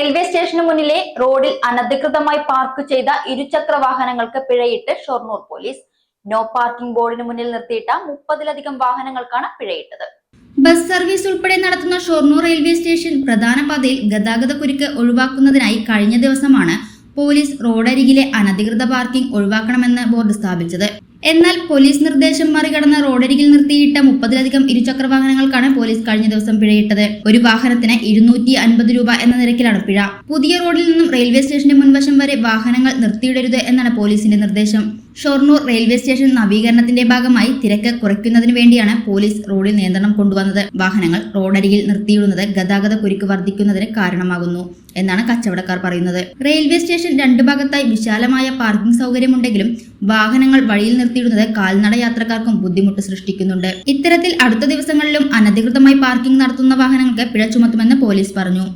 Railway സ്റ്റേഷന് മുന്നിലെ റോഡിൽ അനധികൃതമായി പാർക്ക് ചെയ്ത ഇരുചക്ര വാഹനങ്ങൾക്ക് പിഴയിട്ട് ഷൊർണൂർ പോലീസ്. നോ പാർക്കിംഗ് ബോർഡിന് മുന്നിൽ നിർത്തിയിട്ട 30-ലധികം വാഹനങ്ങൾക്കാണ് പിഴയിട്ടത്. ബസ് സർവീസ് ഉൾപ്പെടെ നടത്തുന്ന ഷൊർണൂർ റെയിൽവേ സ്റ്റേഷൻ പ്രധാന പാതയിൽ ഗതാഗതക്കുരുക്ക് ഒഴിവാക്കുന്നതിനായി കഴിഞ്ഞ ദിവസമാണ് പോലീസ് റോഡരികിലെ അനധികൃത പാർക്കിംഗ് ഒഴിവാക്കണമെന്ന് ബോർഡ് സ്ഥാപിച്ചത്. എന്നാൽ പോലീസ് നിർദ്ദേശം മറികടന്ന് റോഡരികിൽ നിർത്തിയിട്ട 30-ലധികം ഇരുചക്ര വാഹനങ്ങൾക്കാണ് പോലീസ് കഴിഞ്ഞ ദിവസം പിഴയിട്ടത്. ഒരു വാഹനത്തിന് 250 രൂപ എന്ന നിരക്കിലാണ് പിഴ. പുതിയ റോഡിൽ നിന്നും റെയിൽവേ സ്റ്റേഷന്റെ മുൻവശം വരെ വാഹനങ്ങൾ നിർത്തിയിടരുത് എന്നാണ് പോലീസിന്റെ നിർദ്ദേശം. ഷൊർണൂർ റെയിൽവേ സ്റ്റേഷൻ നവീകരണത്തിന്റെ ഭാഗമായി തിരക്ക് കുറയ്ക്കുന്നതിന് വേണ്ടിയാണ് പോലീസ് റോഡിൽ നിയന്ത്രണം കൊണ്ടുവന്നത്. വാഹനങ്ങൾ റോഡരികിൽ നിർത്തിയിടുന്നത് ഗതാഗത കുരുക്ക് വർദ്ധിക്കുന്നതിന് കാരണമാകുന്നു എന്നാണ് കച്ചവടക്കാർ പറയുന്നത്. റെയിൽവേ സ്റ്റേഷൻ രണ്ടു ഭാഗത്തായി വിശാലമായ പാർക്കിംഗ് സൗകര്യമുണ്ടെങ്കിലും വാഹനങ്ങൾ വഴിയിൽ നിർത്തിയിടുന്നത് കാൽനട യാത്രക്കാർക്കും ബുദ്ധിമുട്ട് സൃഷ്ടിക്കുന്നുണ്ട്. ഇത്തരത്തിൽ അടുത്ത ദിവസങ്ങളിലും അനധികൃതമായി പാർക്കിംഗ് നടത്തുന്ന വാഹനങ്ങൾക്ക് പിഴ ചുമത്തുമെന്ന് പോലീസ് പറഞ്ഞു.